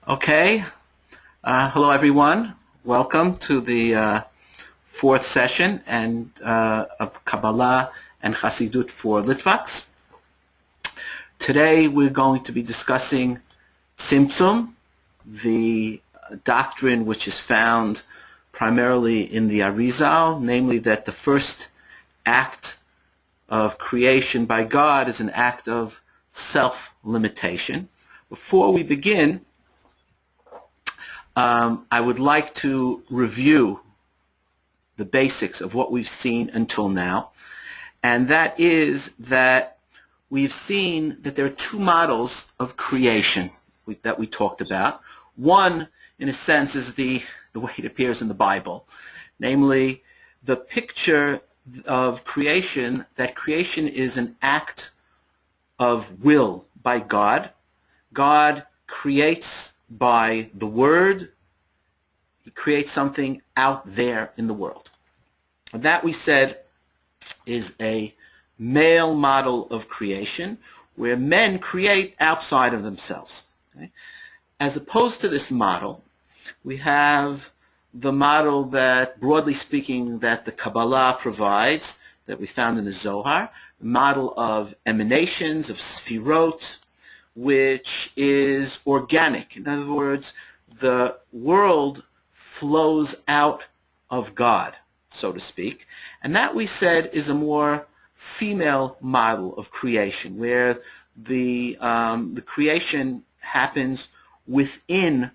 Okay. Hello, everyone. Welcome to the fourth session of Kabbalah and Hassidut for Litvaks. Today, we're going to be discussing Tzimtzum, the doctrine which is found primarily in the Arizal, namely that the first act of creation by God is an act of self-limitation. Before we begin, I would like to review the basics of what we've seen until now, and that is that we've seen that there are two models of creation that we talked about. One, in a sense, is the way it appears in the Bible, namely the picture of creation, that creation is an act of will by God. God creates by the Word. He creates something out there in the world. And that, we said, is a male model of creation where men create outside of themselves. Okay? As opposed to this model, we have the model that, broadly speaking, that the Kabbalah provides, that we found in the Zohar, the model of emanations, of sfirot, which is organic. In other words, the world flows out of God, so to speak. And that, we said, is a more female model of creation, where the creation happens within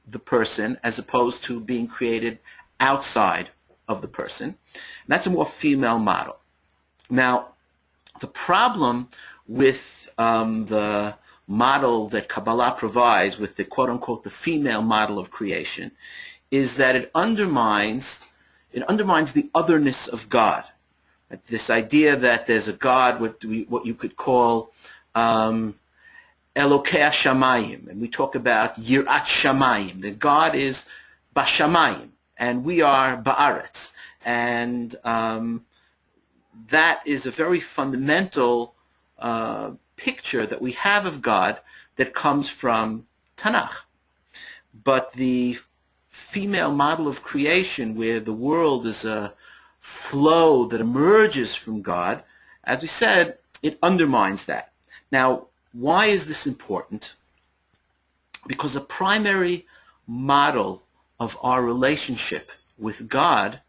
the person as opposed to being created outside of the person. And that's a more female model. Now, the problem with the model that Kabbalah provides, with the quote-unquote the female model of creation, is that it undermines the otherness of God. This idea that there's a God, what you could call Elokei Shamayim, and we talk about Yirat Shamayim, that God is Bashamayim, and we are Ba'aretz, and that is a very fundamental picture that we have of God that comes from Tanakh. But the female model of creation, where the world is a flow that emerges from God, as we said, it undermines that. Now, why is this important? Because a primary model of our relationship with God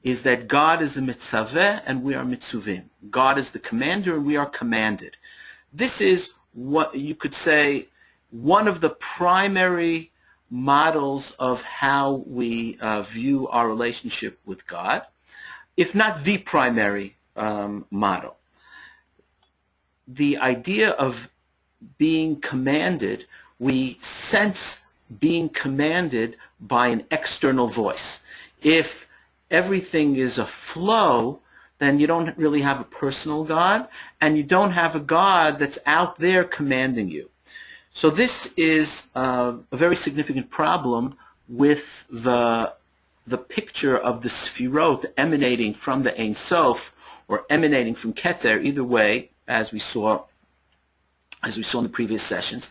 is that God is the mitzaveh and we are mitzuvim. God is the commander and we are commanded. This is what you could say one of the primary models of how we view our relationship with God, if not the primary model. The idea of being commanded, we sense being commanded by an external voice. If everything is a flow, then you don't really have a personal God, and you don't have a God that's out there commanding you. So this is a very significant problem with the picture of the sfirot emanating from the Ein Sof, or emanating from Keter, either way, as we saw in the previous sessions.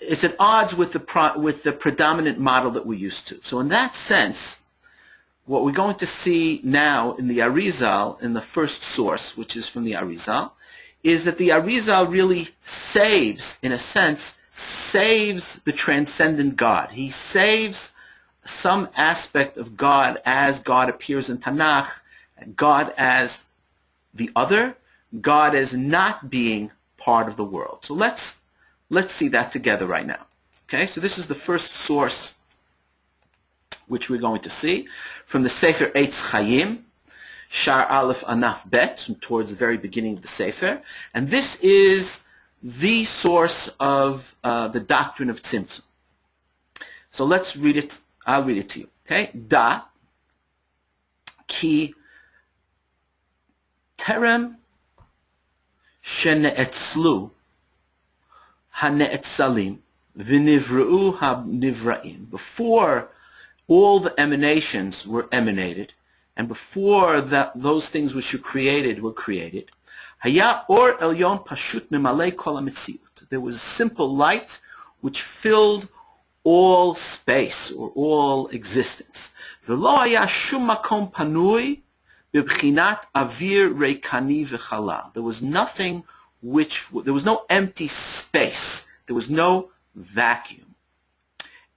It's at odds with the predominant model that we're used to. So in that sense, what we're going to see now in the Arizal, in the first source, which is from the Arizal, is that the Arizal really saves, in a sense, saves the transcendent God. He saves some aspect of God as God appears in Tanakh, God as the other, God as not being part of the world. So let's see that together right now. Okay, so this is the first source which we're going to see from the Sefer Eitz Chaim, Shar Aleph Anaf Bet, towards the very beginning of the Sefer. And this is the source of the doctrine of Tzimtzum. So let's read it. I'll read it to you. Okay? Da ki terem shene'etzlu hane'etzalim v'nivru'u ha-nivraim. Before all the emanations were emanated, and before those things which were created, Haya or elyon pashut mimalei kol hametziut. There was a simple light which filled all space or all existence. V'lo haya shum makom panui b'bchinat avir reikani v'chalal. There was nothing there was no empty space. There was no vacuum.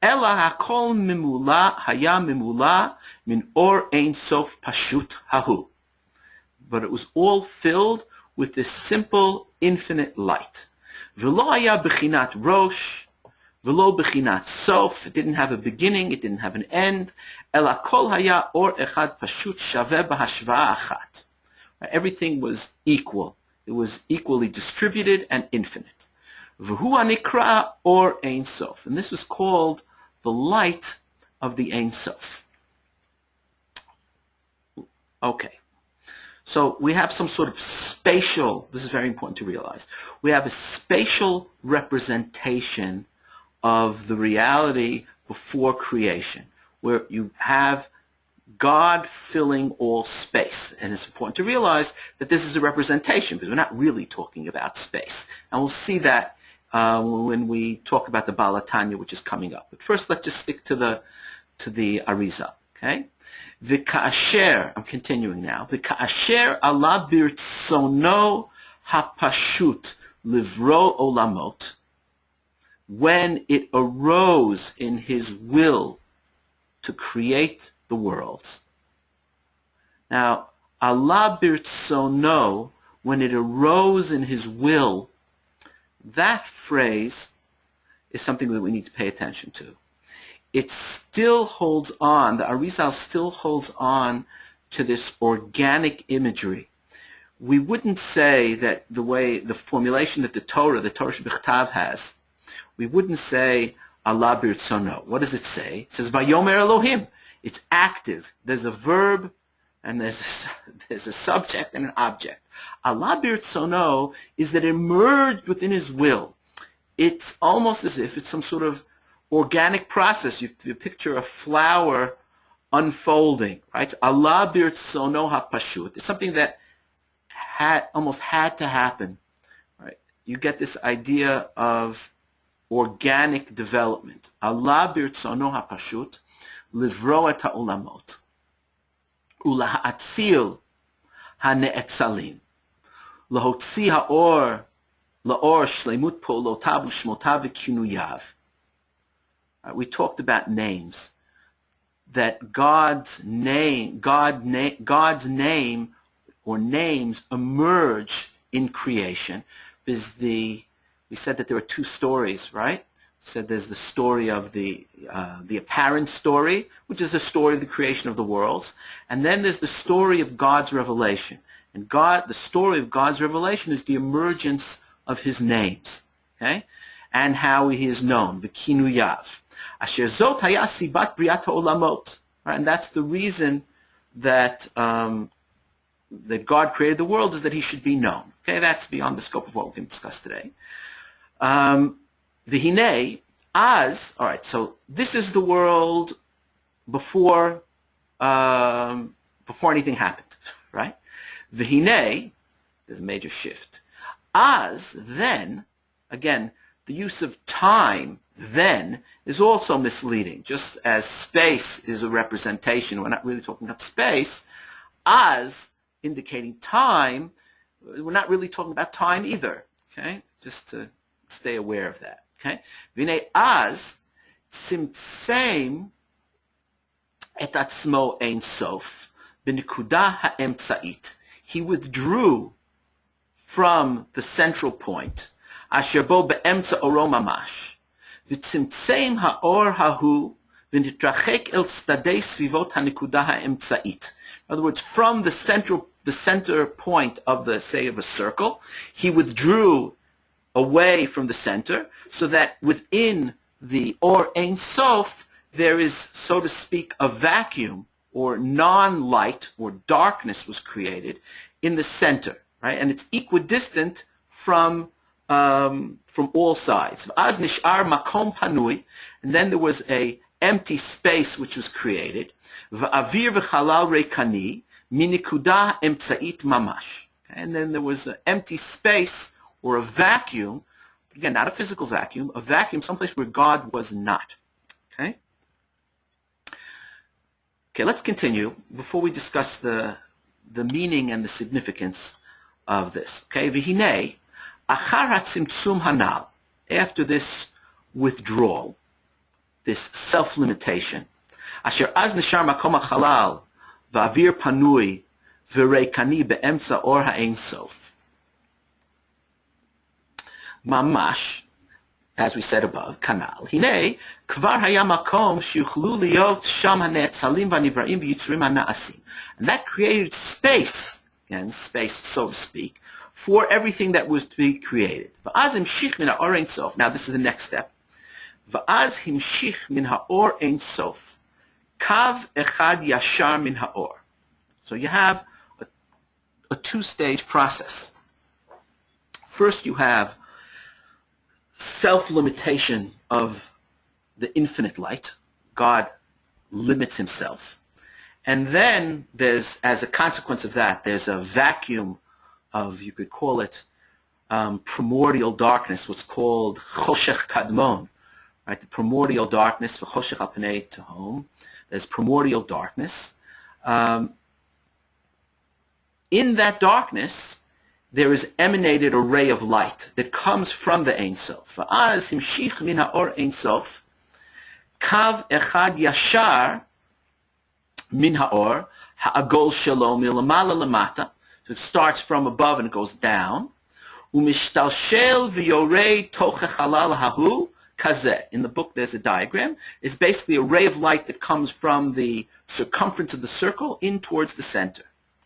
Ela hakol mimula haya mimula min or ein sof pashut hahu. But it was all filled with this simple, infinite light. V'lo haya b'chinat rosh, v'lo b'chinat sof. It didn't have a beginning, it didn't have an end. Ela kol haya or echad pashut shaveh b'hashva'a achat. Everything was equal. It was equally distributed and infinite. V'hu hanikra or ein sof. And this was called the light of the Ein Sof. Okay. So we have some sort of spatial, this is very important to realize, we have a spatial representation of the reality before creation, where you have God filling all space. And it's important to realize that this is a representation because we're not really talking about space. And we'll see that when we talk about the Tanya, which is coming up. But first, let's just stick to the Arizal. Okay? V'ka'asher, I'm continuing now. V'ka'asher ala birtsono hapashut livro olamot. When it arose in his will to create the worlds. Now, ala birtsono, when it arose in his will, that phrase is something that we need to pay attention to. It still holds on, the Arizal still holds on to this organic imagery. We wouldn't say that the way, the formulation that the Torah Shebichtav has, we wouldn't say Allah birtzono. What does it say? It says Vayomer Elohim. It's active. There's a verb and there's a subject and an object. Allah birtzono is that it emerged within his will. It's almost as if it's some sort of organic process. You picture a flower unfolding, right? It's Allah birtzono hapashut. It's something that almost had to happen, right? You get this idea of organic development. Allah birtzono hapashut livro et ha'olamot ulaha'atzil ha'ne'etzalim lahotzi ha'or la'or shleimut po'lotav u'shmotav v'kinuyav. We talked about names, that God's name or names emerge in creation. Because we said that there are two stories, right? We said there's the story of the apparent story, which is the story of the creation of the worlds, and then there's the story of God's revelation. And the story of God's revelation is the emergence of his names, okay, and how he is known, the kinuyav. Asher zot haya sibat briat ha'olamot, right? And that's the reason that that God created the world, is that he should be known. Okay, that's beyond the scope of what we can discuss today. V'hinei az, all right, so this is the world before anything happened, right? V'hinei, there's a major shift. Az, then, again, the use of time, then, is also misleading. Just as space is a representation, we're not really talking about space. Az, indicating time, we're not really talking about time either, okay? Just to stay aware of that, okay? V'nei az, tzimtzum et atzmo ein sof, b'nekuda ha'emtza'it. He withdrew from the central point, asher bo be'emtza oro mamash, v'tzimtzum ha'or hahu, v'nitrachek el tzadei svivot ha'nekuda ha'emtza'it. In other words, from the center point of of a circle, he withdrew away from the center, so that within the Or Ein Sof, there is, so to speak, a vacuum, or non-light, or darkness was created in the center, right? And it's equidistant from all sides. Az nishar makom panui, and then there was a empty space which was created. V'avir v'chalal reikani minikuda emtza'it mamash. And then there was an empty space, or a vacuum, again, not a physical vacuum, a vacuum someplace where God was not. Okay? Okay, let's continue before we discuss the meaning and the significance of this. Okay, v'hinei, achar ha-tzimtzum hanal, after this withdrawal, this self-limitation, asher az nishar makom ha-chalal, v'avir panui, v'reikani be'emtza or ha'ein sof. Mamash, as we said above, kanal. Hinei, kvar haya makom sheyuchlu liot sham hanetzalim v'nivraim v'yitzrim hana'asim. And that created space, again, space, so to speak, for everything that was to be created. V'az himshich min ha'or ein sof. Now this is the next step. V'az himshich min ha'or ein sof. Kav echad yashar min ha'or. So you have a two-stage process. First you have self-limitation of the infinite light. God limits himself. And then there's, as a consequence of that, there's a vacuum of, you could call it, primordial darkness, what's called choshech kadmon, right? The primordial darkness, for choshech al pnei tehom. There's primordial darkness. In that darkness, there is emanated a ray of light that comes from the Ein Sof. V'az himshich min ha'or Ein Sof, kav echad yashar min ha'or, ha'agol shelo milamala lamata. So it starts from above and it goes down. Umishtalshel v'yorei toche chalal hahu kazeh. In the book there's a diagram. It's basically a ray of light that comes from the circumference of the circle in towards the center.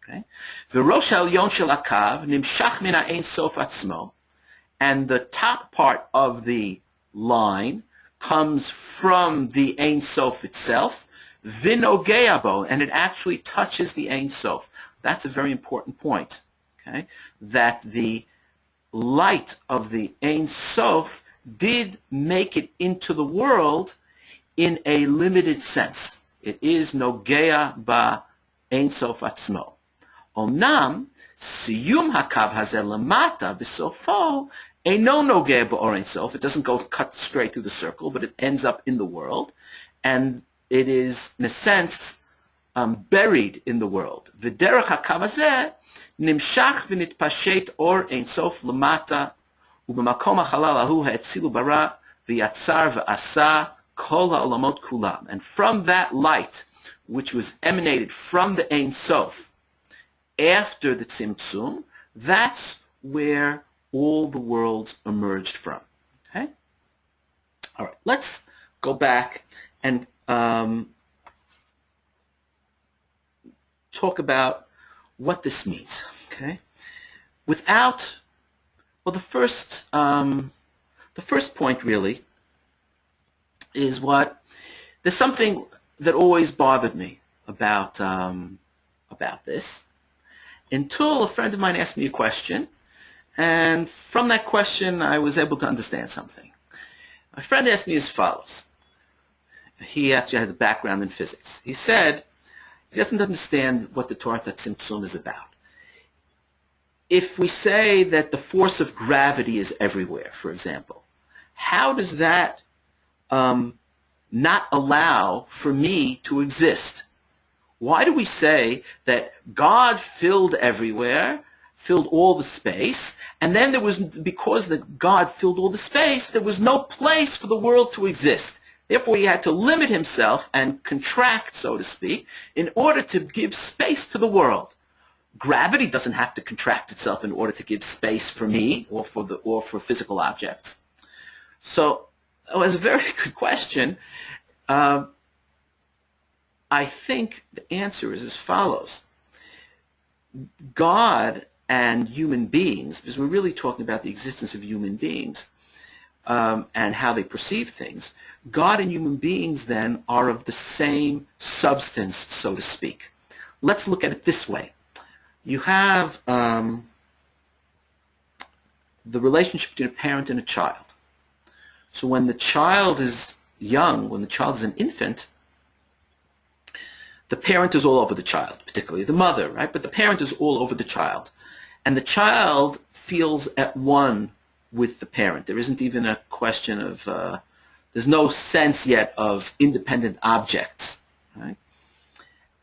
Okay? V'rosh ha'elyon shel hakav nimshach min ha'ein sof atzmo. And the top part of the line comes from the Ein Sof itself, v'nogea bo, and it actually touches the Ein Sof. That's a very important point, okay? That the light of the Ein Sof did make it into the world in a limited sense. It is nogea ba Ein Sof atzmo. Omnam, siyum hakav hazeh lamata b'sofo eino nogea ba'or Ein Sof. It doesn't go cut straight through the circle, but it ends up in the world, and it is, in a sense, buried in the world. V'derech hakav hazeh nimshach v'nitpashet or Ein Sof lamata u'b'makom hachalal hahu ha'etzilu bara v'yatzar v'asa kol ha'olamot kulam. And from that light, which was emanated from the Ein Sof, after the Tzimtzum, that's where all the worlds emerged from. Okay? All right, let's go back and talk about what this means. Okay? Without, well, the first point really is there's something that always bothered me about this, until a friend of mine asked me a question, and from that question I was able to understand something. My friend asked me as follows. He actually has a background in physics. He said he doesn't understand what the Torah Tzimtzum is about. If we say that the force of gravity is everywhere, for example, how does that not allow for me to exist? Why do we say that God filled everywhere, filled all the space, and then there was, because that God filled all the space, there was no place for the world to exist? Therefore, he had to limit himself and contract, so to speak, in order to give space to the world. Gravity doesn't have to contract itself in order to give space for me or for physical objects. So it was a very good question. I think the answer is as follows. God and human beings, because we're really talking about the existence of human beings and how they perceive things, God and human beings then are of the same substance, so to speak. Let's look at it this way. You have the relationship between a parent and a child. So when the child is young, when the child is an infant, the parent is all over the child, particularly the mother, right? But the parent is all over the child. And the child feels at one with the parent. There isn't even a question of, There's no sense yet of independent objects. Right?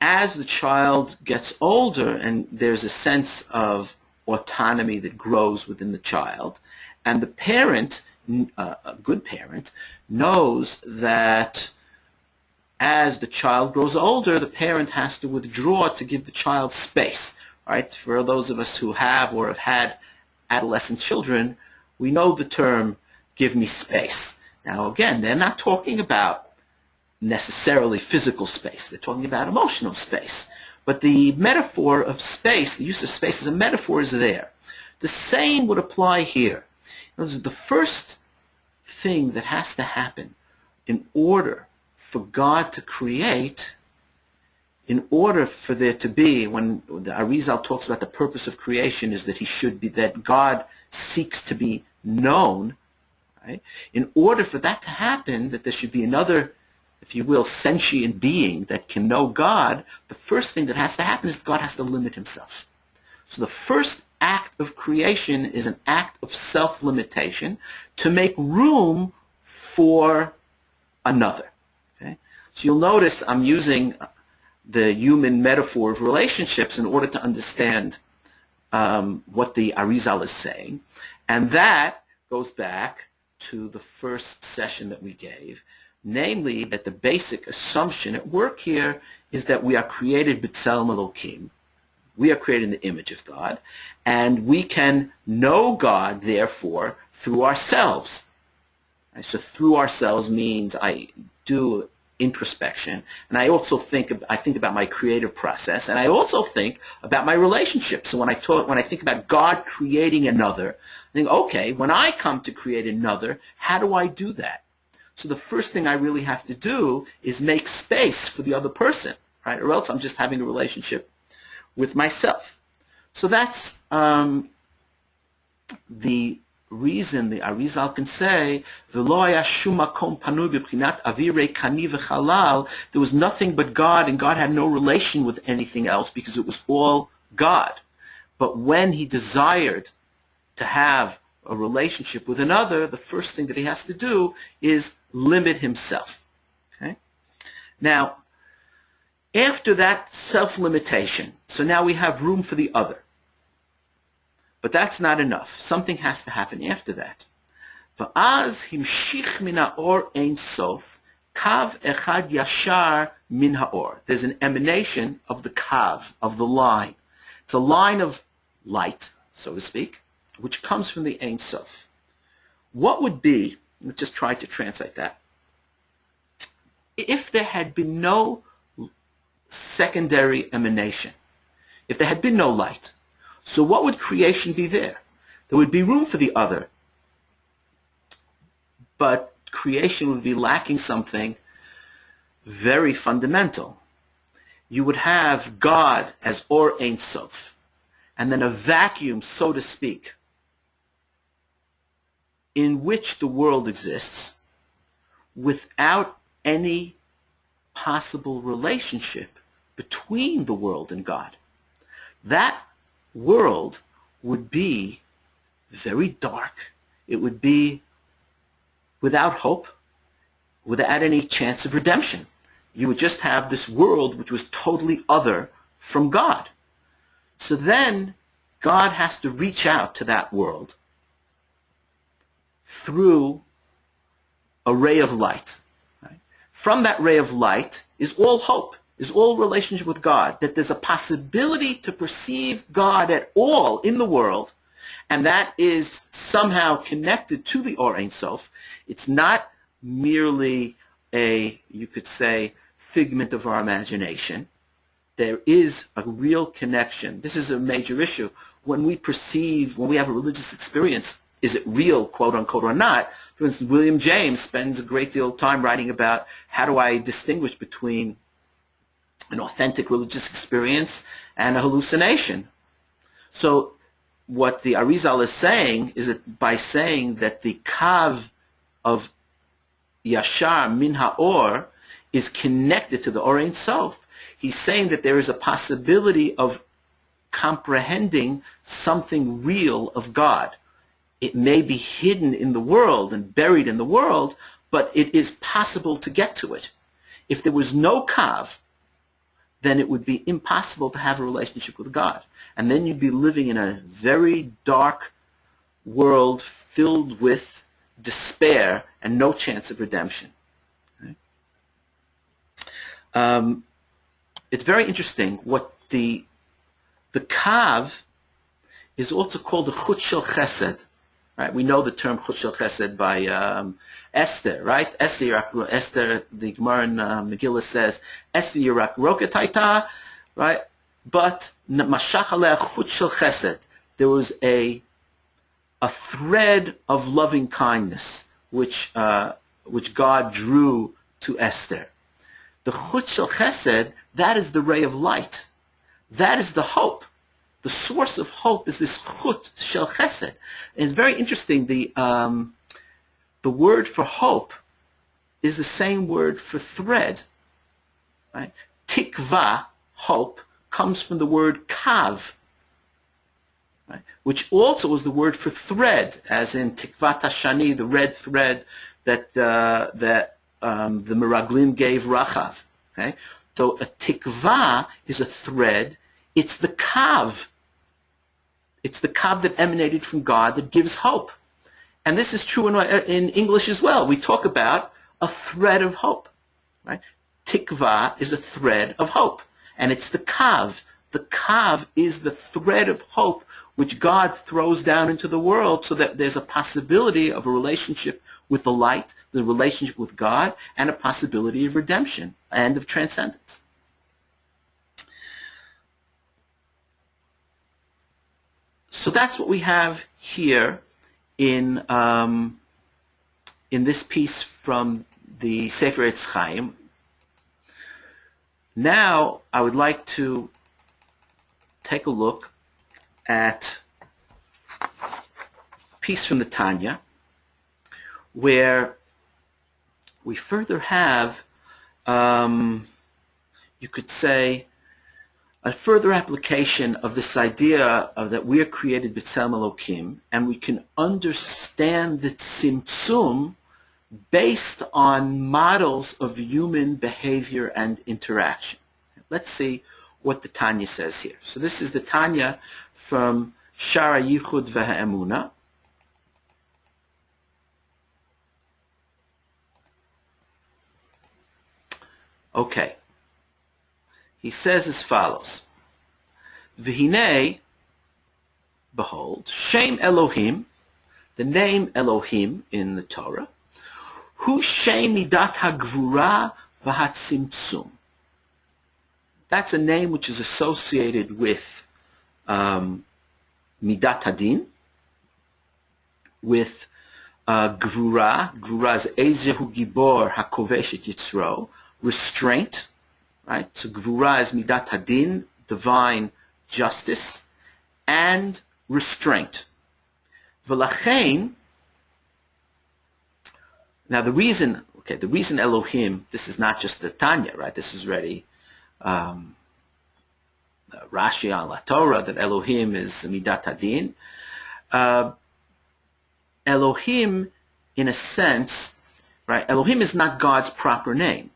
As the child gets older, and there's a sense of autonomy that grows within the child, and the parent, a good parent, knows that as the child grows older, the parent has to withdraw to give the child space. Right? For those of us who have or have had adolescent children, we know the term, give me space. Now again, they're not talking about necessarily physical space. They're talking about emotional space. But the metaphor of space, the use of space as a metaphor, is there. The same would apply here. The first thing that has to happen in order for God to create, in order for there to be, when the Har'el talks about the purpose of creation, is that he should be, that God seeks to be known. Right? In order for that to happen, that there should be another, if you will, sentient being that can know God, the first thing that has to happen is God has to limit himself. So the first act of creation is an act of self-limitation to make room for another. Okay? So you'll notice I'm using the human metaphor of relationships in order to understand what the Har'el is saying. And that goes back to the first session that we gave, namely that the basic assumption at work here is that we are created b'tselem Elokim. We are created in the image of God, and we can know God, therefore, through ourselves. Right? So through ourselves means I do introspection, and I also think about my creative process, and I also think about my relationship. So when I think about God creating another, I think, okay, when I come to create another, how do I do that? So the first thing I really have to do is make space for the other person, right? Or else I'm just having a relationship with myself. So that's the reason the Har'el can say, there was nothing but God, and God had no relation with anything else because it was all God. But when he desired to have a relationship with another, the first thing that he has to do is limit himself. Okay? Now, after that self-limitation, so now we have room for the other. But that's not enough. Something has to happen after that. V'az himshich min ha'or ein sof, kav echad yashar min ha'or. There's an emanation of the kav, of the line. It's a line of light, so to speak, which comes from the Ein Sof. What would be, let's just try to translate that, if there had been no secondary emanation, if there had been no light, so what would creation be there? There would be room for the other, but creation would be lacking something very fundamental. You would have God as Or Ein Sof, and then a vacuum, so to speak, in which the world exists without any possible relationship between the world and God. That world would be very dark. It would be without hope, without any chance of redemption. You would just have this world which was totally other from God. So then God has to reach out to that world through a ray of light. Right? From that ray of light is all hope, is all relationship with God, that there's a possibility to perceive God at all in the world, and that is somehow connected to the Or Ein Sof. It's not merely a, you could say, figment of our imagination. There is a real connection. This is a major issue. When we perceive, when we have a religious experience, is it real, quote unquote, or not? For instance, William James spends a great deal of time writing about how do I distinguish between an authentic religious experience and a hallucination. So what the Har'el is saying is that by saying that the kav of Yashar Min Ha'or is connected to the Or Ein Sof, he's saying that there is a possibility of comprehending something real of God. It may be hidden in the world and buried in the world, but it is possible to get to it. If there was no kav, then it would be impossible to have a relationship with God. And then you'd be living in a very dark world filled with despair and no chance of redemption. Right? It's very interesting what the kav is also called the chut shel chesed. Right? We know the term chut shel chesed by Esther, right? Esther, the Gemara in Megillah says, Esther yirak roket haita, right? But mashach aleh chut shel chesed. There was a thread of loving kindness which God drew to Esther. The chut shel chesed, that is the ray of light. That is the hope. The source of hope is this chut shel chesed. And it's very interesting. The word for hope is the same word for thread. Right? Tikva, hope, comes from the word kav, right? Which also is the word for thread, as in tikvat hashani, the red thread that the Meraglim gave Rachav. Okay? So a tikva is a thread. It's the kav. It's the kav that emanated from God that gives hope. And this is true in English as well. We talk about a thread of hope. Right? Tikva is a thread of hope. And it's the kav. The kav is the thread of hope which God throws down into the world so that there's a possibility of a relationship with the light, the relationship with God, and a possibility of redemption and of transcendence. So that's what we have here in this piece from the Sefer Etz Chaim. Now I would like to take a look at a piece from the Tanya where we further have, you could say, a further application of this idea of that we are created b'tzelem Elokim, and we can understand the Tzimtzum based on models of human behavior and interaction. Let's see what the Tanya says here. So this is the Tanya from Shara Yichud V'Ha'emuna. Okay. He says as follows: V'hinei, behold, Shem Elohim, the name Elohim in the Torah, Hu Shem Midat HaGvura V'Hatzimtzum. That's a name which is associated with Midat Hadin, with Gvura. Gvura is Ezehu Gibor HaKovesh et Yitzro, restraint. Right? So Gvura is Midat Hadin, divine justice, and restraint. V'lachein, now the reason Elohim, this is not just the Tanya, right? This is already Rashi on La Torah, that Elohim is Midat Hadin. Elohim, in a sense, right? Elohim is not God's proper name.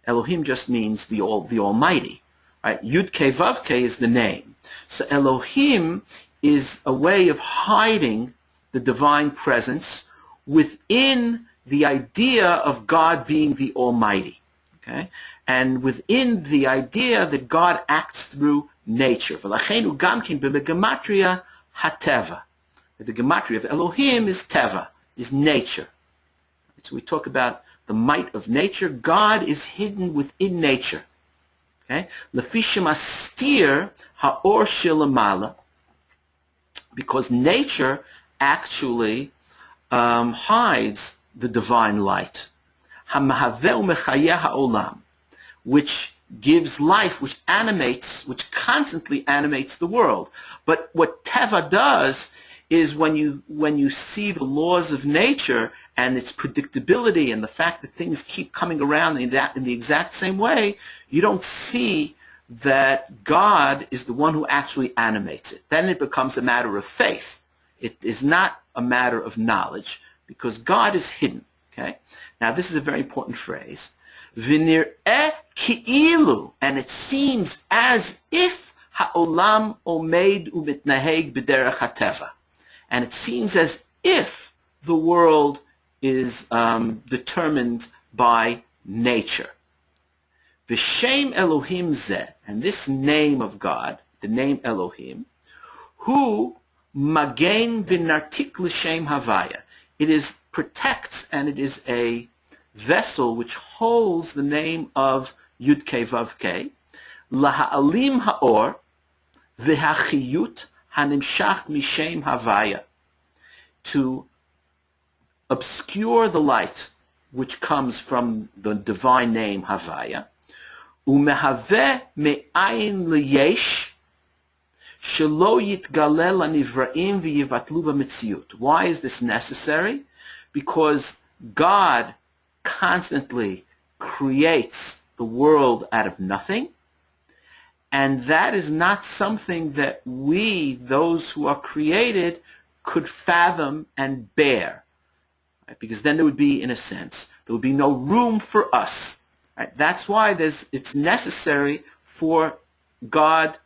Elohim just means the Almighty, right? Yud Kei Vav Kei is the name. So Elohim is a way of hiding the divine presence within the idea of God being the Almighty, okay? And within the idea that God acts through nature. V'lacheinu gamkin b'gematria hateva. The gematria of Elohim is teva, is nature. So we talk about the might of nature. God is hidden within nature. Okay? Lefi shemastir ha'or shelamala, because nature actually hides the divine light. Hamahaveh u'mechayeh ha'olam, which gives life, which animates, which constantly animates the world. But what teva does is when you see the laws of nature and its predictability and the fact that things keep coming around in the exact same way, you don't see that God is the one who actually animates it. Then it becomes a matter of faith. It is not a matter of knowledge, because God is hidden. Okay? Now this is a very important phrase. V'nir'eh ki'ilu, and it seems as if ha'olam omeid u'mitnaheg b'derech ha'teva. And it seems as if the world is determined by nature. V'shem Elohim zeh, and this name of God, the name Elohim, hu magen v'nartik l'shem havaya. It is protects, and it is a vessel which holds the name of Yud-Kei Vav-Kei, laha'alim ha'or v'hachiyut hanimshach mishem havaya, to obscure the light which comes from the divine name Havaya, u'mehaveh me'ayin liyesh shelo yitgalel hanivra'im v'yivatlu b'metziut. Why is this necessary? Because God constantly creates the world out of nothing, and that is not something that we, those who are created, could fathom and bear. Right? Because then there would be, in a sense, there would be no room for us. Right? That's why it's necessary for God.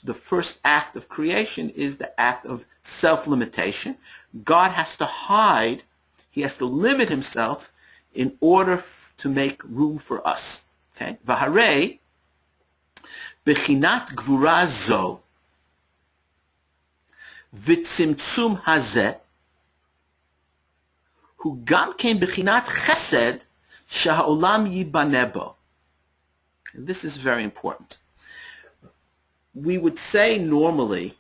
The first act of creation is the act of self-limitation. God has to hide. He has to limit himself in order to make room for us. Okay? V'harei bechinat gvura zo v'tzimtzum hazeh hu gam ken bechinat chesed sheha'olam yibaneh bo. This is very important. We would say normally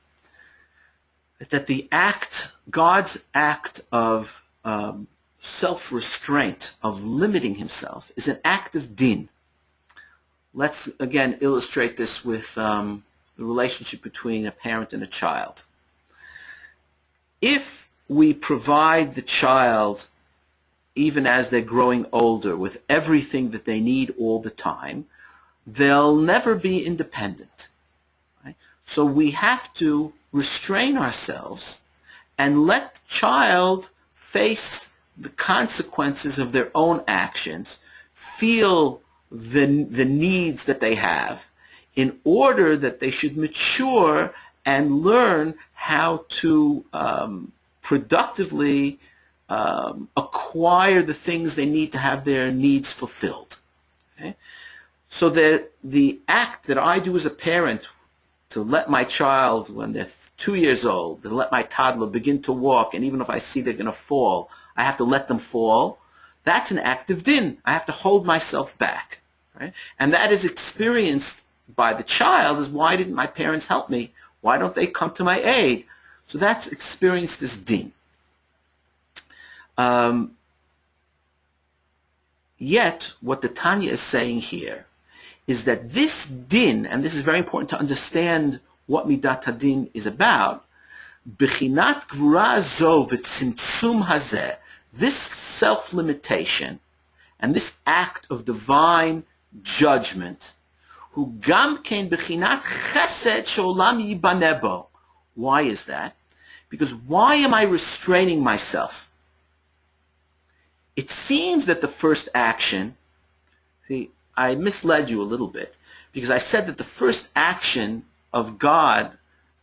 that the act, God's act of self-restraint, of limiting himself, is an act of din. Let's again illustrate this with the relationship between a parent and a child. If we provide the child, even as they're growing older, with everything that they need all the time, they'll never be independent. Right? So we have to restrain ourselves and let the child face the consequences of their own actions, feel the needs that they have, in order that they should mature and learn how to productively acquire the things they need to have their needs fulfilled. Okay? So that the act that I do as a parent to let my child, when they're 2 years old, to let my toddler begin to walk, and even if I see they're going to fall, I have to let them fall, that's an act of din. I have to hold myself back. Right? And that is experienced by the child as, why didn't my parents help me? Why don't they come to my aid? So that's experienced as din. Yet, what the Tanya is saying here is that this din, and this is very important to understand what Midat HaDin is about, Bechinat Gvura Zo v'Tzimtzum Hazeh, this self-limitation and this act of divine judgment, Hu Gam Kein Bechinat Chesed She'olam Yibaneh Bo. Why is that? Because why am I restraining myself? It seems that the first action, see, I misled you a little bit, because I said that the first action of God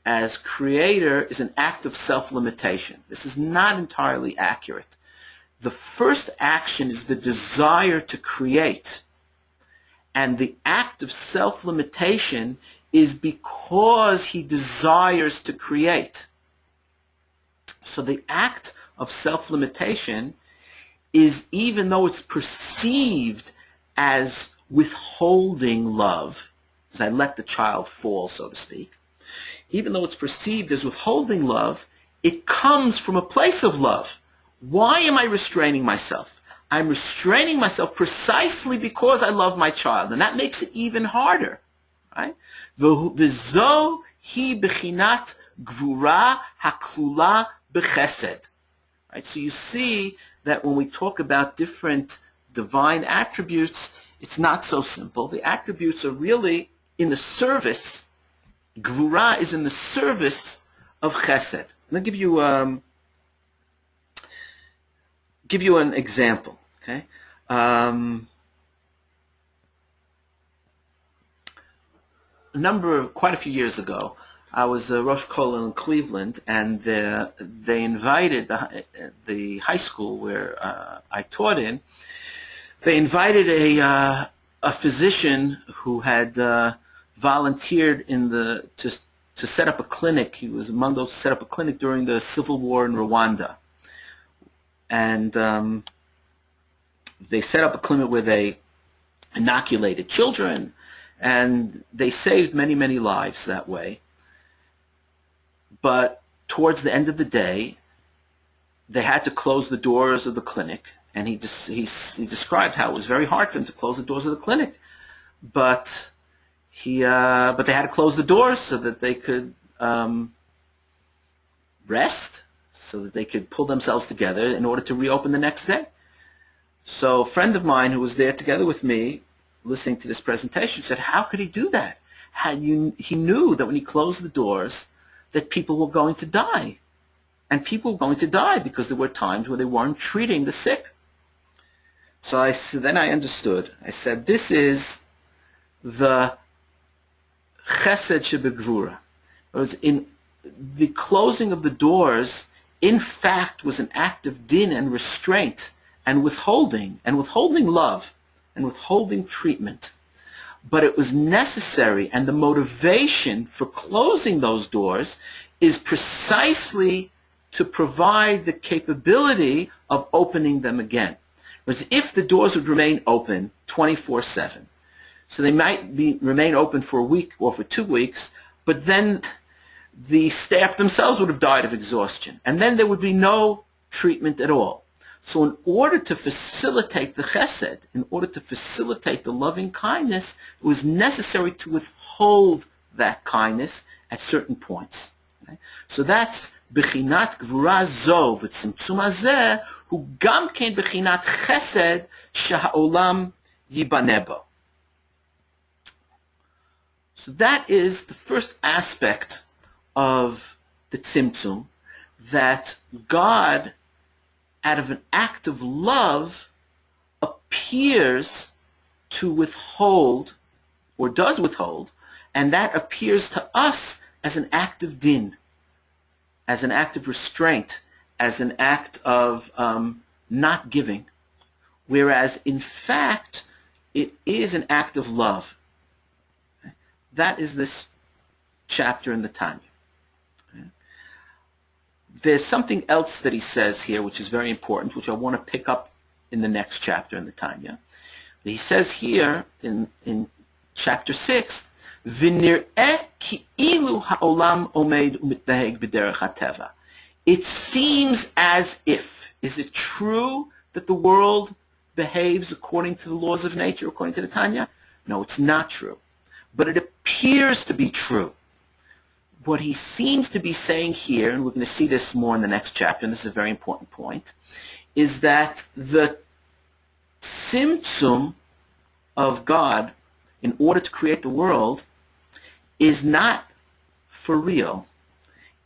as creator is an act of self-limitation. This is not entirely accurate. The first action is the desire to create, and the act of self-limitation is because he desires to create. So the act of self-limitation is, even though it's perceived as withholding love, as I let the child fall, so to speak, even though it's perceived as withholding love, it comes from a place of love. Why am I restraining myself? I'm restraining myself precisely because I love my child, and that makes it even harder. Right? V'zo hi bechinat gvura haklula b'chesed. Right? So you see that when we talk about different divine attributes, it's not so simple. The attributes are really in the service. Gvura is in the service of chesed. Let me give you an example. Okay. Quite a few years ago, I was a Rosh Kollel in Cleveland, and they invited the high school where I taught in. They invited a physician who had volunteered to set up a clinic. He was among those who set up a clinic during the civil war in Rwanda, and they set up a clinic where they inoculated children, and they saved many, many lives that way. But towards the end of the day, they had to close the doors of the clinic, and he described how it was very hard for him to close the doors of the clinic. But they had to close the doors so that they could rest, so that they could pull themselves together in order to reopen the next day. So a friend of mine who was there together with me, listening to this presentation, said, how could he do that? He knew that when he closed the doors that people were going to die. And people were going to die because there were times where they weren't treating the sick. So then I understood. I said, this is the chesed shebegvura. In the closing of the doors, in fact, was an act of din and restraint and withholding love and withholding treatment. But it was necessary, and the motivation for closing those doors is precisely to provide the capability of opening them again. Whereas if the doors would remain open 24/7, so they might remain open for a week or for 2 weeks, but then the staff themselves would have died of exhaustion, and then there would be no treatment at all. So in order to facilitate the chesed, in order to facilitate the loving kindness, it was necessary to withhold that kindness at certain points. Okay? So that's bechinat gvura zo v'tzimtzum hazeh hu gam ken bechinat chesed sheha'olam yibaneh bo. So that is the first aspect of the Tzimtzum, that God, out of an act of love, appears to withhold, or does withhold, and that appears to us as an act of din, as an act of restraint, as an act of not giving, whereas in fact it is an act of love. That is this chapter in the Tanya. There's something else that he says here which is very important, which I want to pick up in the next chapter in the Tanya. He says here in chapter 6, V'nir'eh ki'ilu ha'olam omed u'mitnaheg b'derech ha'teva. It seems as if. Is it true that the world behaves according to the laws of nature, according to the Tanya? No, it's not true. But it appears to be true. What he seems to be saying here, and we're going to see this more in the next chapter, and this is a very important point, is that the Tzimtzum of God, in order to create the world, is not for real.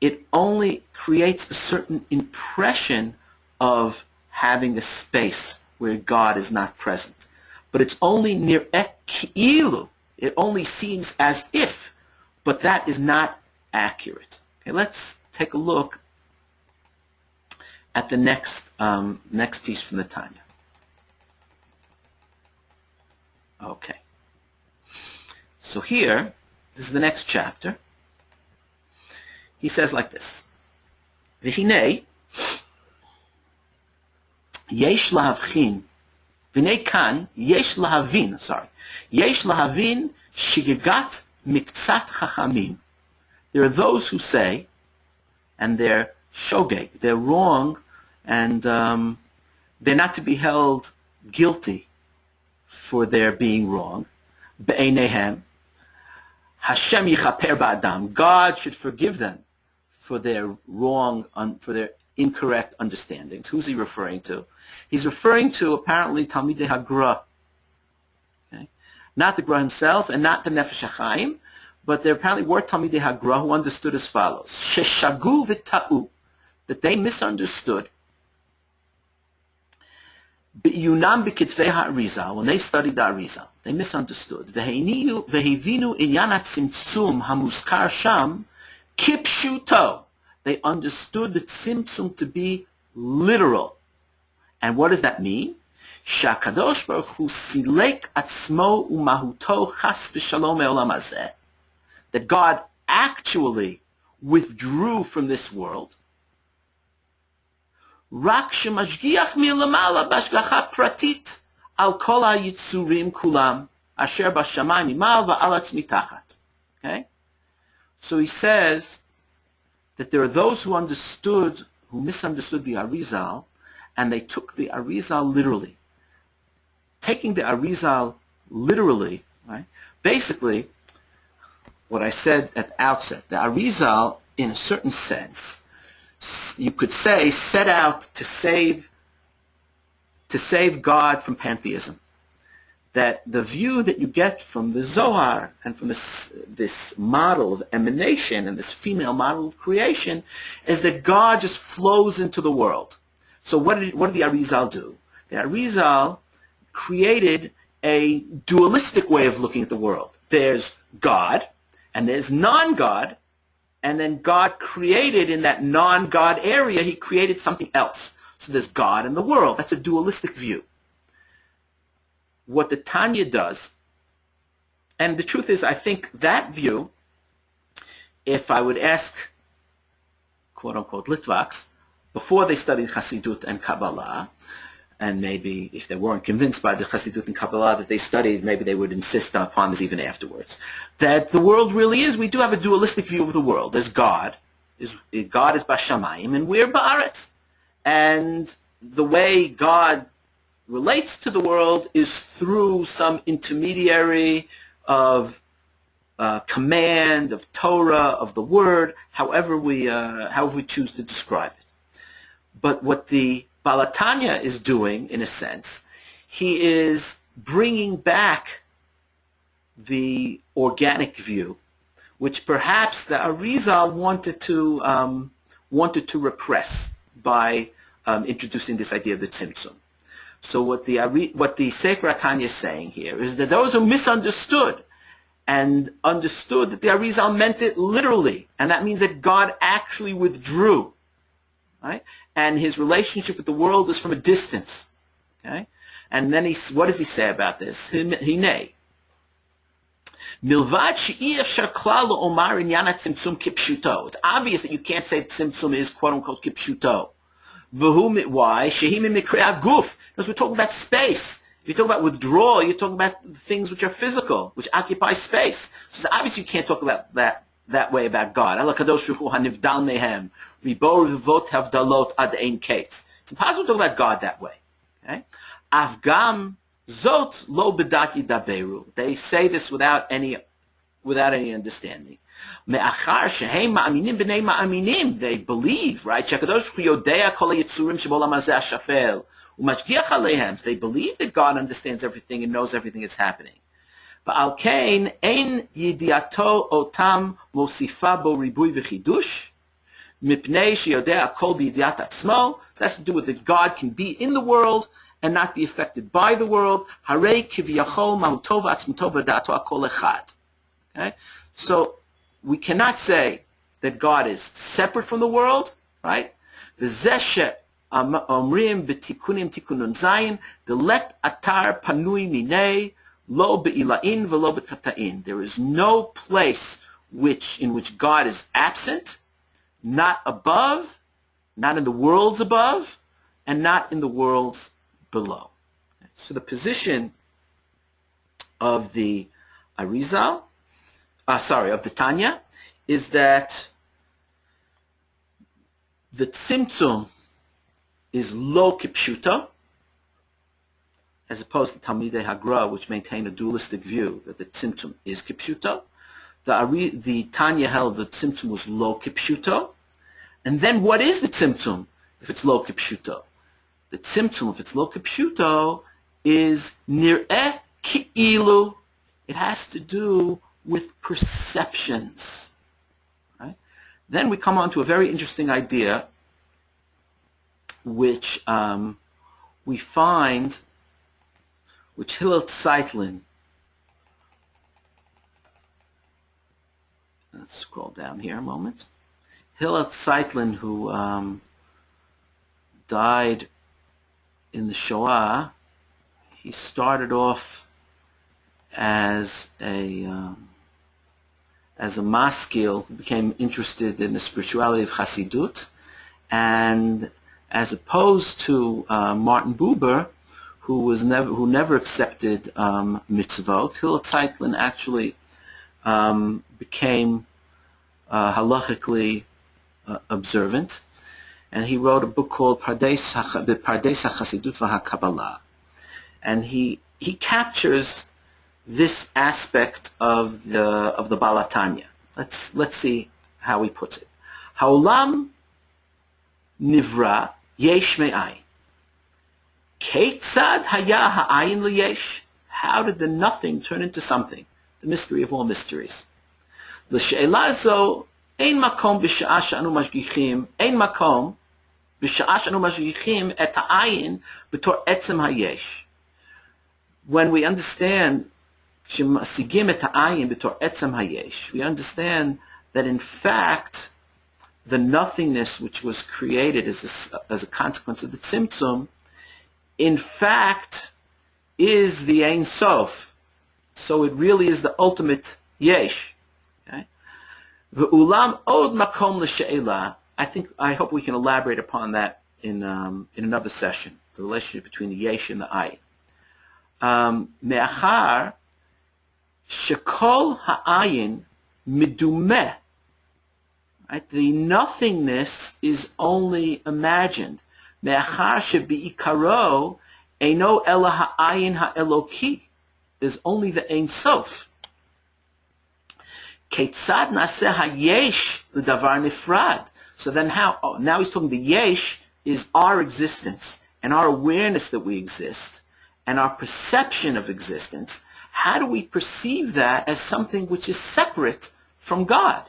It only creates a certain impression of having a space where God is not present. But it's only nir'eh ki'ilu. It only seems as if, but that is not accurate. Okay, let's take a look at the next piece from the Tanya. Okay. So here, this is the next chapter. He says like this: V'hinei yesh lahavchin. V'hinei kan yesh lahavin. Yesh lahavin shigegat miktzat chachamim. There are those who say, and they're shogeg, they're wrong, and they're not to be held guilty for their being wrong. Be'einehem, Hashem yichaper ba'adam. God should forgive them for their wrong, for their incorrect understandings. Who's he referring to? He's referring to apparently Talmidei HaGra. Okay? Not the Gra himself, and not the Nefesh HaChaim, but there apparently were Talmidei HaGra who understood as follows: Sheshagu v'ta'u, that they misunderstood Be'iyunam b'kitvei ha'arizal, when they studied the Arizal, they misunderstood. Vehevinu inyan tzimtzum hamuskar sham kipshuto. They understood the tzimtzum to be literal. And what does that mean? Shakadosh Baruch Hu silek atzmo umahuto chas v'shalom me'olam hazeh. That God actually withdrew from this world. Rak shemashgiach milamala bashgacha pratit al kol ha'yitzurim kulam asher b'shamayim mimal va'alatz mitachat. Okay? So he says that there are those who misunderstood the Arizal, and they took the Arizal literally. Taking the Arizal literally, right? Basically, what I said at the outset, the Arizal, in a certain sense, you could say, set out to save God from pantheism. That the view that you get from the Zohar and from this model of emanation and this female model of creation is that God just flows into the world. So what did the Arizal do? The Arizal created a dualistic way of looking at the world. There's God, and there's non-God, and then God created in that non-God area, he created something else. So there's God in the world. That's a dualistic view. What the Tanya does, and the truth is, I think that view, if I would ask, quote-unquote, Litvaks, before they studied Hassidut and Kabbalah, and maybe if they weren't convinced by the Hassidut and Kabbalah that they studied, maybe they would insist upon this even afterwards, that the world really is, we do have a dualistic view of the world. There's God. God is Bashamayim, and we're Ba'aretz. And the way God relates to the world is through some intermediary of command, of Torah, of the word, however we choose to describe it. But what the Baal Tanya is doing, in a sense, he is bringing back the organic view, which perhaps the Arizal wanted to repress by introducing this idea of the Tzimtzum. So what the Sefer Tanya is saying here is that those who misunderstood and understood that the Arizal meant it literally, and that means that God actually withdrew, right? And his relationship with the world is from a distance, okay? And then what does he say about this? Hinei. Milvad she'efshar klal omar inyan tzimtzum kipshuto. It's obvious that you can't say tzimtzum is quote-unquote kipshuto. Why? Guf. Because we're talking about space. If you talk about withdrawal, you're talking about things which are physical, which occupy space. So it's obvious you can't talk about that way about God. It's impossible to talk about God that way. Okay? Afgam zot lo bedati daberu. They say this without any understanding. Me'achar shehem ma'aminim b'nei ma'aminim. They believe, right? Shekadosh hu yodea kol ha'yitzurim sheb'olam hazeh hashafel u'mashgiach aleihem. They believe that God understands everything and knows everything that's happening. Ba'al kein ein yidiato otam mosifa bo ribui v'chidush mipnei sheyodea kol b'yidiat atzmo. So that's to do with that God can be in the world and not be affected by the world. Har'el kiviyachol mahutov atzmutov v'da'ato akol echad. Okay? So we cannot say that God is separate from the world, right? V'zeh omrim b'tikunim tikunun zayin delet atar panui minei lo be'ilain v'lo b'tata'in. There is no place in which God is absent, not above, not in the worlds above, and not in the worlds below. So the position of the Arizal, of the Tanya, is that the Tzimtzum is lo kipshuto, as opposed to Talmidei Hagra, which maintain a dualistic view that the Tzimtzum is kipshuto. The Tanya held the Tzimtzum was lo kipshuto. And then what is the Tzimtzum if it's lo kipshuto? The Tzimtzum, if it's lo kipshuto, is nir'eh ki'ilu. It has to do with perceptions. Right? Then we come on to a very interesting idea which we find, which Hillel Zeitlin, let's scroll down here a moment. Hillel Zeitlin, who died in the Shoah, he started off as a maskil, who became interested in the spirituality of Hassidut, and as opposed to Martin Buber, who never accepted mitzvot, Hillel Zeitlin actually became halachically observant, and he wrote a book called Pardes HaChassidut v'HaKabbalah, and he captures this aspect of the Baal Tanya. Let's see how he puts it. Ha'olam nivra yesh me'ayin. Ketzad haya ha'ayin liyesh. How did the nothing turn into something? The mystery of all mysteries. L'she'ela zo ein makom b'sha'a she'anu mashgichim, ein makom b'sha'a she'anu mashgichim et ha'ayin b'tor etzem hayesh. When we understand she'masigim et ha'ayin b'tor etzem hayesh, we understand that in fact the nothingness which was created as a consequence of the Tzimtzum, in fact, is the Ein Sof. So it really is the ultimate Yesh. Okay? V'ulam od makom l'she'ela. I hope we can elaborate upon that in another session, the relationship between the Yesh and the Ayin. Me'achar shekol ha'ayin midumeh. Right? The nothingness is only imagined. Me'achar shebi'ikaro eino ela ha'ayin ha'eloki. There's only the Ein Sof. Ketzad naseh hayesh l'davar nifrad. So then how? Oh, now he's talking the Yesh is our existence and our awareness that we exist and our perception of existence. How do we perceive that as something which is separate from God?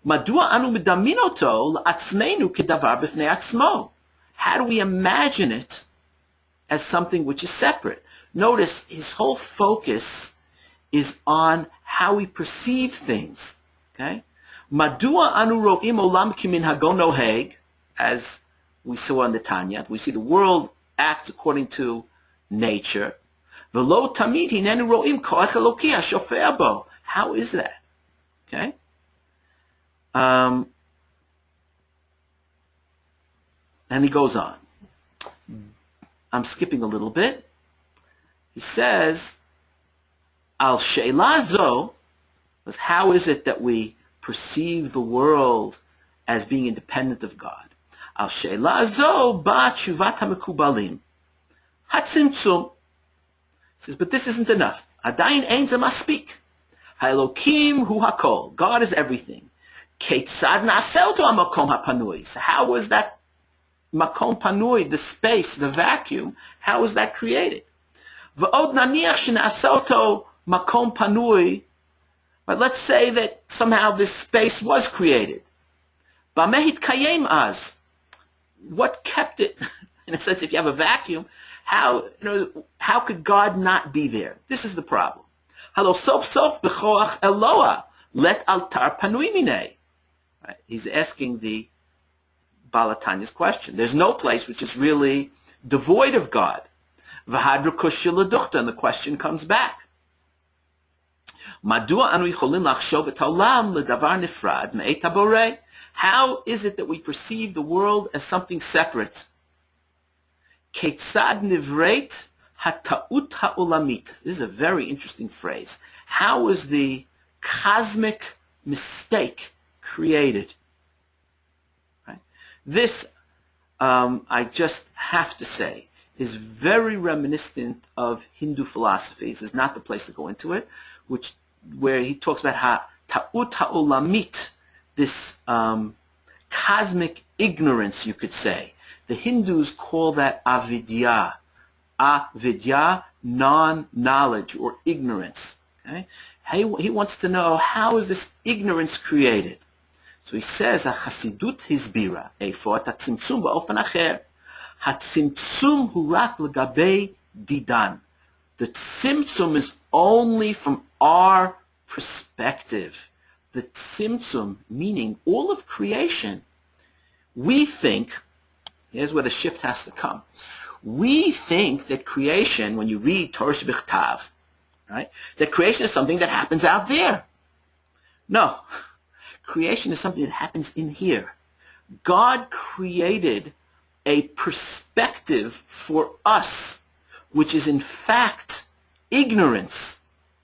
Madua anu midaminoto la'atzmeinu kedavar b'fnei atzmo. How do we imagine it as something which is separate? Notice his whole focus is on how we perceive things. Okay? Madua anu ro'im olam kimin hagon noheg, as we saw in the Tanya. We see the world acts according to nature. V'lo tamid hinenu ro'im koach eloki hashofea bo. How is that? Okay? And he goes on. I'm skipping a little bit. He says, Al she'ela zo, how is it that we perceive the world as being independent of God? Al she'ela zo ba tshuvat hamekubalim. Tzimtzum. He says, but this isn't enough. Adayin ein ze maspik. Ha'elokim hu hakol. God is everything. Ketzad na'aseh oto hamakom hapanui. So how was that makom panui, the space, the vacuum, how was that created? V'od naniach shena'aseh oto makom panui. But let's say that somehow this space was created. B'meh hitkayem az. What kept it? In a sense, if you have a vacuum, how could God not be there? This is the problem. Halo sof sof b'choach Eloah let altar panui minei. Right? He's asking the Baal Tanya's question. There's no place which is really devoid of God. V'hadra kushya l'duchta, and the question comes back. Madua anu yicholim lachshov et haolam l'davar nifrad me'et haborei. How is it that we perceive the world as something separate? Ketzad nivreit hata'ut ha'olamit. This is a very interesting phrase. How is the cosmic mistake created? Right? This, I just have to say, is very reminiscent of Hindu philosophy. This is not the place to go into it, where he talks about ta'ut ha'olamit, this cosmic ignorance, you could say. The Hindus call that avidya. Avidya, non-knowledge or ignorance. Okay? He wants to know, how is this ignorance created? So he says, Hassidut hisbira, eifo at tzimtzum ba'ofen acher. Hatzimtzum hu rak l'gabei didan. The tzimtzum is only from our perspective. The tzimtzum, meaning all of creation, we think, here's where the shift has to come. We think that creation, when you read Torah Shebechtav, right, that creation is something that happens out there. No. Creation is something that happens in here. God created a perspective for us, which is in fact ignorance,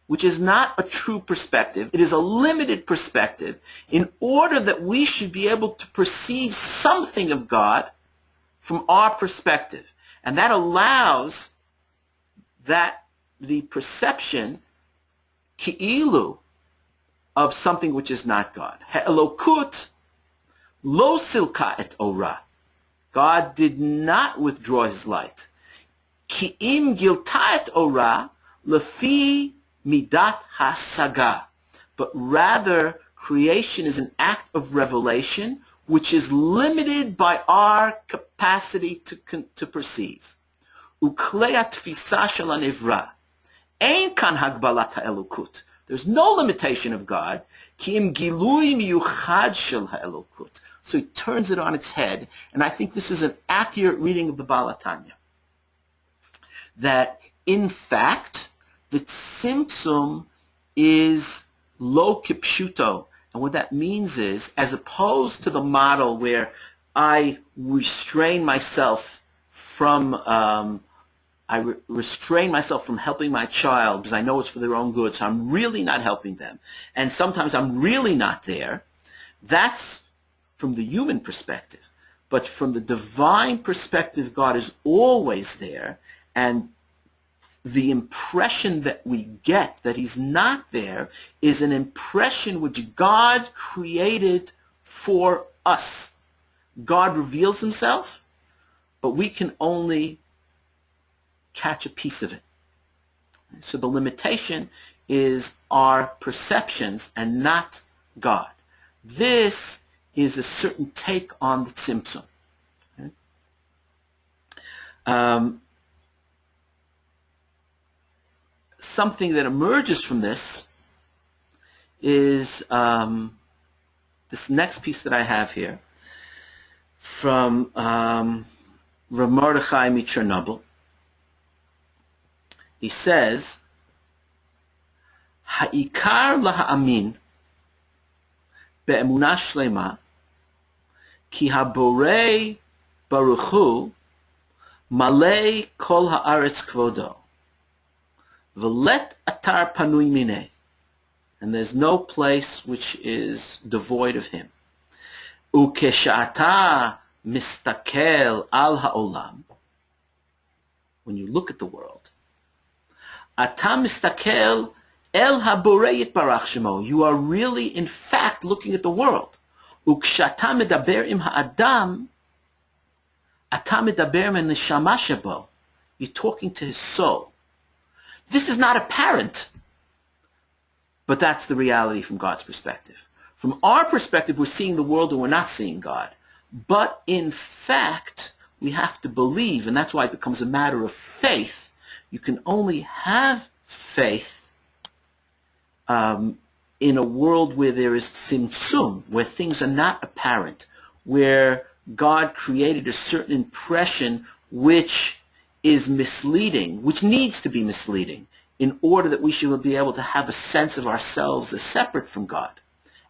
which is not a true perspective. It is a limited perspective in order that we should be able to perceive something of God from our perspective. And that allows that the perception, ki'ilu, of something which is not God. He'elokut lo silka et ora. God did not withdraw his light. Ki im gilta et ora lefi midat hasaga. But rather, creation is an act of revelation which is limited by our capacity to perceive. Uklei atfisa shel hanivra. Ein kan hagbalat ha'elokut. There's no limitation of God. Ki im gilui miyuchad shel ha'elokut. So he turns it on its head, and I think this is an accurate reading of the Baal Tanya. That, in fact, the Tzimtzum is lo kipshuto. And what that means is, as opposed to the model where I restrain myself from restrain myself from helping my child because I know it's for their own good, so I'm really not helping them. And sometimes I'm really not there. That's from the human perspective. But from the divine perspective, God is always there. And the impression that we get that he's not there is an impression which God created for us. God reveals himself, but we can only catch a piece of it. So the limitation is our perceptions and not God. This is a certain take on the Tzimtzum. Okay? Something that emerges from this is this next piece that I have here from Rav Mordechai Chernobyl. He says, Ha'ikar laha'amin be'emunah shlema ki haborei baruch hu malei kol ha'aretz kvodo v'let atar panui minei, and there's no place which is devoid of him. Ukesha'ata mistakel al ha'olam, when you look at the world, ata mistakel el haborei yitbarach shemo, you are really in fact looking at the world. Ukshata medaber im ha'adam ata medaber min neshama shebo, you're talking to his soul. This is not apparent, but that's the reality from God's perspective. From our perspective, we're seeing the world and we're not seeing God. But in fact, we have to believe, and that's why it becomes a matter of faith. You can only have faith in a world where there is tzimtzum, where things are not apparent, where God created a certain impression which is misleading, which needs to be misleading, in order that we should be able to have a sense of ourselves as separate from God,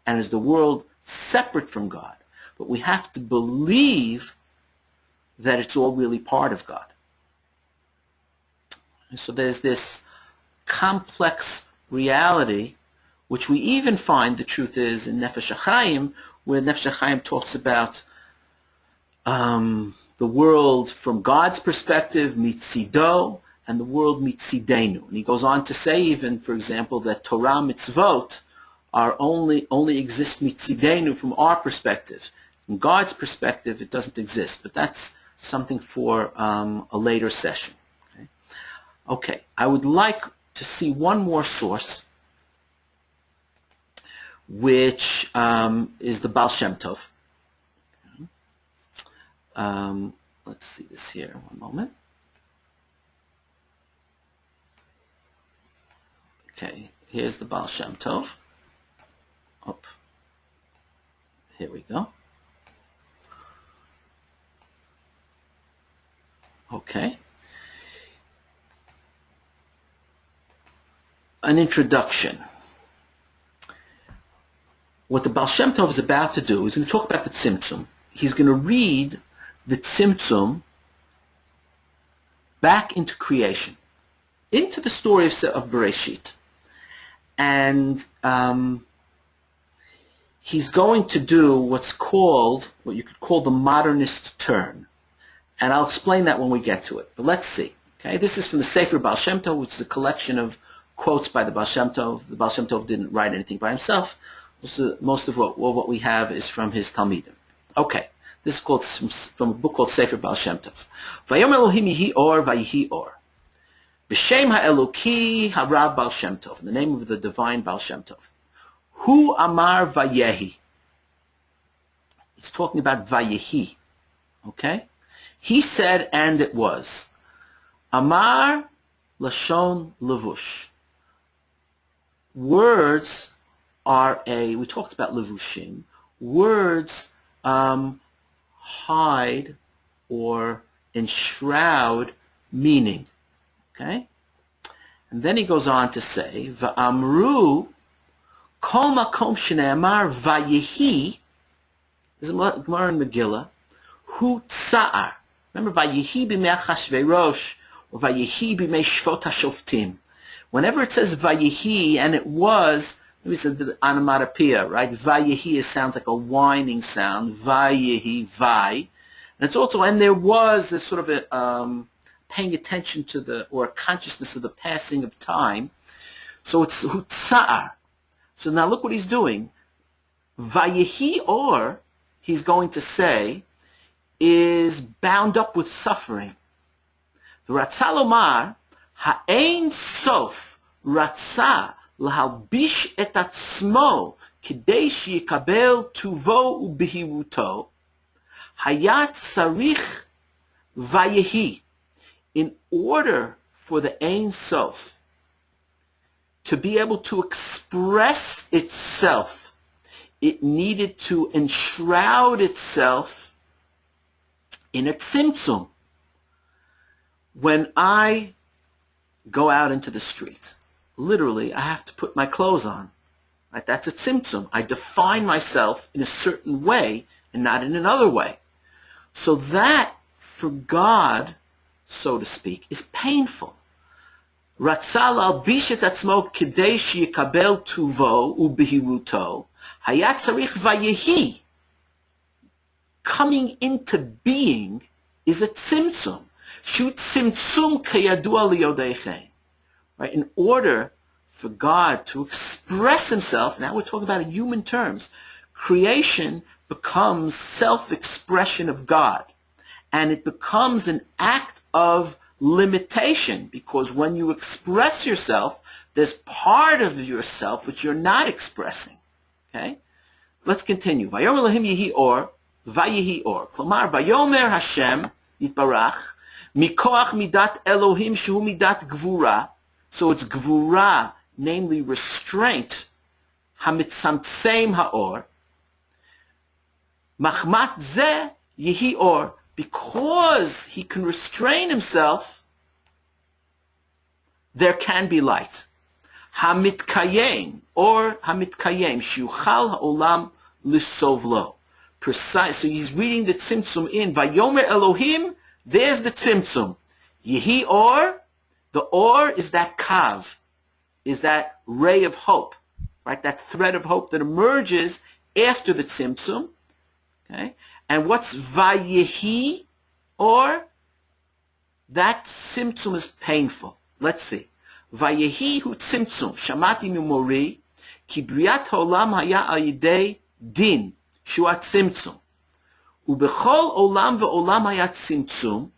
and as the world separate from God. But we have to believe that it's all really part of God. And so there's this complex reality, which we even find, the truth is, in Nefesh HaChaim, where Nefesh HaChaim talks about the world from God's perspective, mitzido, and the world mitzidenu. And he goes on to say even, for example, that Torah mitzvot are only exist mitzidenu from our perspective. From God's perspective, it doesn't exist. But that's something for a later session. Okay, I would like to see one more source, which is the Baal Shem Tov. let's see this here, one moment. Okay, here's the Baal Shem Tov. Up. Here we go. Okay. An introduction. What the Baal Shem Tov is about to do is going to talk about the Tzimtzum. He's going to read the Tzimtzum back into creation, into the story of Bereshit. And he's going to do what's called, what you could call the modernist turn. And I'll explain that when we get to it. But let's see. Okay, this is from the Sefer Baal Shem Tov, which is a collection of quotes by the Baal Shem Tov. The Baal Shem Tov didn't write anything by himself. Most of what we have is from his Talmidim. Okay, this is called from a book called Sefer Baal Shem Tov. Vayom Elohim yihi or vayihi or. B'shem ha'eloki harav Baal Shem Tov. In the name of the divine Baal Shem Tov. Hu amar vayehi. He's talking about vayehi. Okay? He said, and it was. Amar lashon levush. Words are we talked about levushim. Words hide or enshroud meaning. Okay? And then he goes on to say, Va'amru kol makom shne'amar vayehi. This is Gemara in Megillah. Hu tsa'ar. Remember, vayehi b'mei Achashverosh or vayehi b'mei shvot hashoftim. Whenever it says vayehi, and it was, maybe it's the onomatopoeia, right? Vayehi sounds like a whining sound. Vayehi, vai. And it's also, and there was a sort of a paying attention to or a consciousness of the passing of time. So it's hutsa'ar. So now look what he's doing. Vayehi or, he's going to say, is bound up with suffering. V'ratza lomar, ha'ein sof ratza lahalbish et atzmo kidei sheyikabel tuvo ubehiruto hayat sarich vayehi. In order for the Ein Sof to be able to express itself, it needed to enshroud itself in a tzimtzum. When I go out into the street, literally, I have to put my clothes on. Right? That's a tzimtzum. I define myself in a certain way and not in another way. So that, for God, so to speak, is painful. Ratzal albish et atzmo kidei sheyikabel tuvo ubehiruto hayat tzarich vayehi. Coming into being is a tzimtzum. Shu tzimtzum kayadua liyodeichem. Right? In order for God to express himself, now we're talking about in human terms, creation becomes self-expression of God. And it becomes an act of limitation, because when you express yourself, there's part of yourself which you're not expressing. Okay? Let's continue. Vayomer Elohim yihi or, vayihi or. Klomar, vayomer Hashem yitbarach, mikoach midat Elohim shehu midat gvura. So it's gvura, namely restraint, hamitzamtseim haor. Machmat zeh yihi or. Because he can restrain himself, there can be light. Hamitkayem, or hamitkayem, shuchal ha'olam lisovlo. Precise. So he's reading the tzimtzum in Vayomer Elohim. There's the tzimtzum. Yehi or, the or is that kav, is that ray of hope, right? That thread of hope that emerges after the tzimtzum. Okay. And what's vayehi or? That tzimtzum is painful. Let's see. Vayehi hu tzimtzum. Shamati mimori. Ki briat ha'olam haya al yidei din. Shua tzimtzum. Ubechol olam ve'olam haya tzimtzum.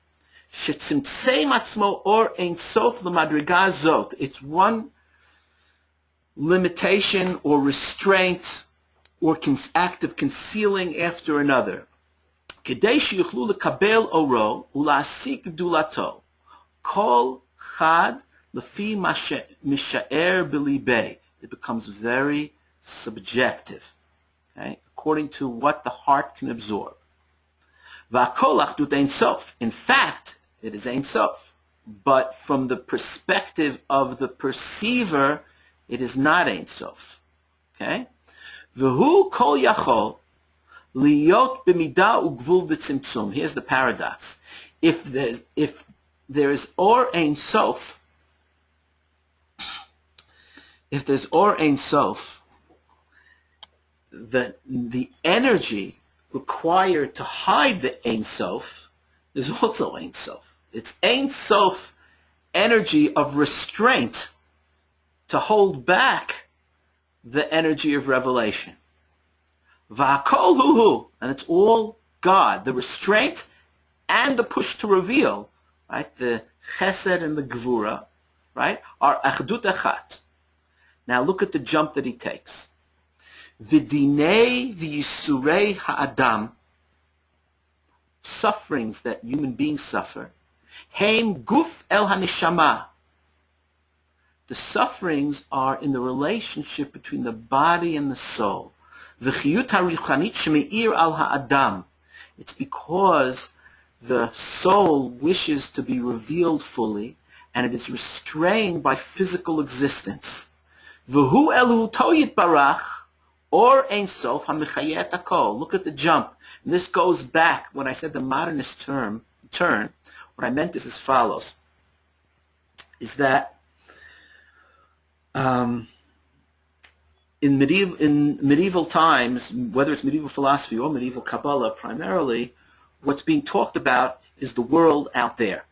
Shetzimtzem atzmo or ein sof l'madriga zot. It's one limitation or restraint or act of concealing after another. כדי שיוכלו לקבל אורו ולהשיג גדולתו, כל חד לפי מה שמשאר בליבי. It becomes very subjective, okay, according to what the heart can absorb. והכל אחדות אין סוף. In fact, it is Ein Sof. But from the perspective of the perceiver, it is not Ein Sof. Okay? V'hu kol yachol liyot b'midah u'gvul v'tzimtzum. Here's the paradox. If there is or Ein Sof, if there's or Ein Sof, the energy required to hide the Ein Sof is also Ein Sof. It's Ein Sof energy of restraint to hold back the energy of revelation. V'hakol hu, and it's all God. The restraint and the push to reveal, right? The chesed and the gvura, right, are achdut echat. Now look at the jump that he takes. V'dinei v'yisurei ha'adam, sufferings that human beings suffer, Heim guf el haneshama. The sufferings are in the relationship between the body and the soul. V'chiyut haruchanit shemeir al ha'adam. It's because the soul wishes to be revealed fully, and it is restrained by physical existence. V'hu elu toyit barach, or ein sof ha'mechayet hakol. Look at the jump. And this goes back when I said the modernist turn. What I meant is as follows, is that in medieval times, whether it's medieval philosophy or medieval Kabbalah primarily, what's being talked about is the world out there.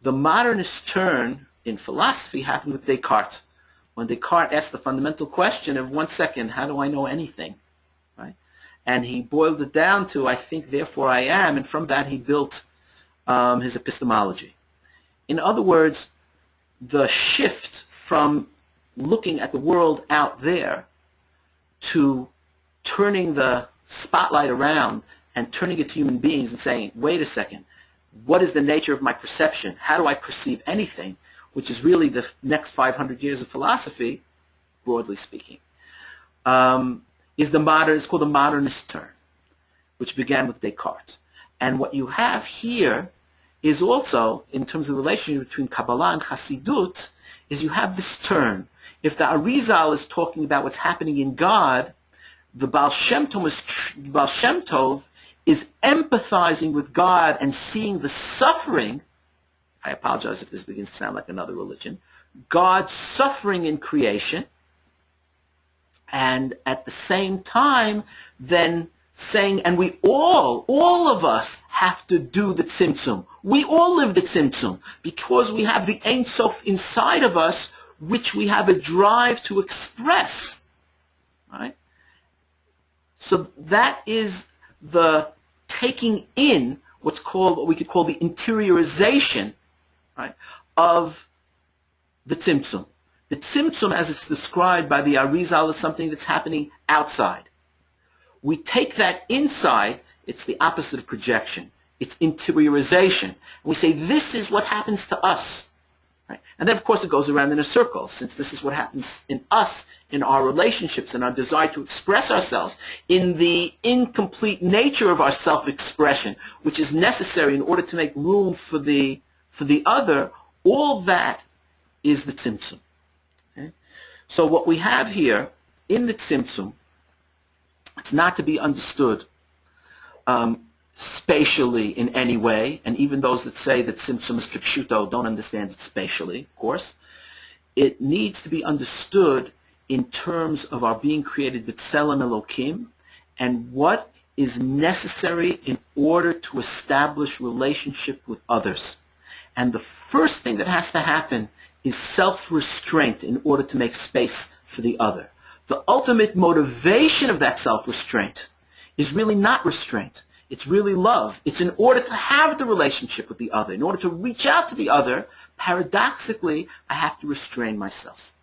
The modernist turn in philosophy happened with Descartes. When Descartes asked the fundamental question of, 1 second, how do I know anything? Right? And he boiled it down to, I think, therefore I am, and from that he built his epistemology. In other words, the shift from looking at the world out there to turning the spotlight around and turning it to human beings and saying, wait a second, what is the nature of my perception? How do I perceive anything? Which is really the next 500 years of philosophy, broadly speaking, is it's called the modernist turn, which began with Descartes. And what you have here is also, in terms of the relationship between Kabbalah and Hassidut, is you have this turn. If the Arizal is talking about what's happening in God, the Baal Shem Tov is empathizing with God and seeing the suffering. I apologize if this begins to sound like another religion. God's suffering in creation, and at the same time, then saying, and we all of us have to do the Tzimtzum. We all live the Tzimtzum because we have the Ein Sof inside of us, which we have a drive to express, right? So that is the taking in what we could call the interiorization, right, of the Tzimtzum. The Tzimtzum, as it's described by the Arizal, is something that's happening outside. We take that inside, it's the opposite of projection. It's interiorization. And we say, this is what happens to us. Right? And then, of course, it goes around in a circle, since this is what happens in us, in our relationships, in our desire to express ourselves, in the incomplete nature of our self-expression, which is necessary in order to make room for the other. All that is the Tzimtzum. Okay? So what we have here in the Tzimtzum, it's not to be understood spatially in any way, and even those that say that Tzimtzum is kipshuto don't understand it spatially, of course. It needs to be understood in terms of our being created b'tselem Elokim and what is necessary in order to establish relationship with others. And the first thing that has to happen is self-restraint in order to make space for the other. The ultimate motivation of that self-restraint is really not restraint. It's really love. It's in order to have the relationship with the other. In order to reach out to the other, paradoxically, I have to restrain myself.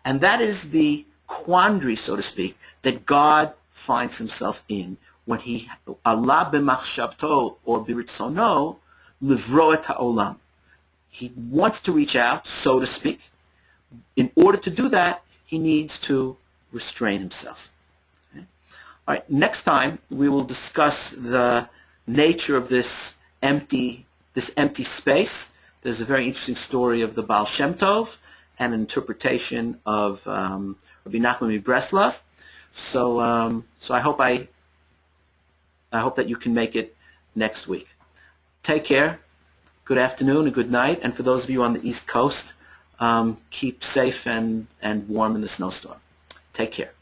And that is the quandary, so to speak, that God finds himself in when he Allah b'machshavto or b'ritzono livro et ha'olam. He wants to reach out, so to speak. In order to do that, he needs to restrain himself. Okay? All right, next time we will discuss the nature of this empty space. There's a very interesting story of the Baal Shem Tov and an interpretation of Rabbi Nachman Breslov. So I hope that you can make it next week. Take care. Good afternoon and good night. And for those of you on the East Coast, keep safe and warm in the snowstorm. Take care.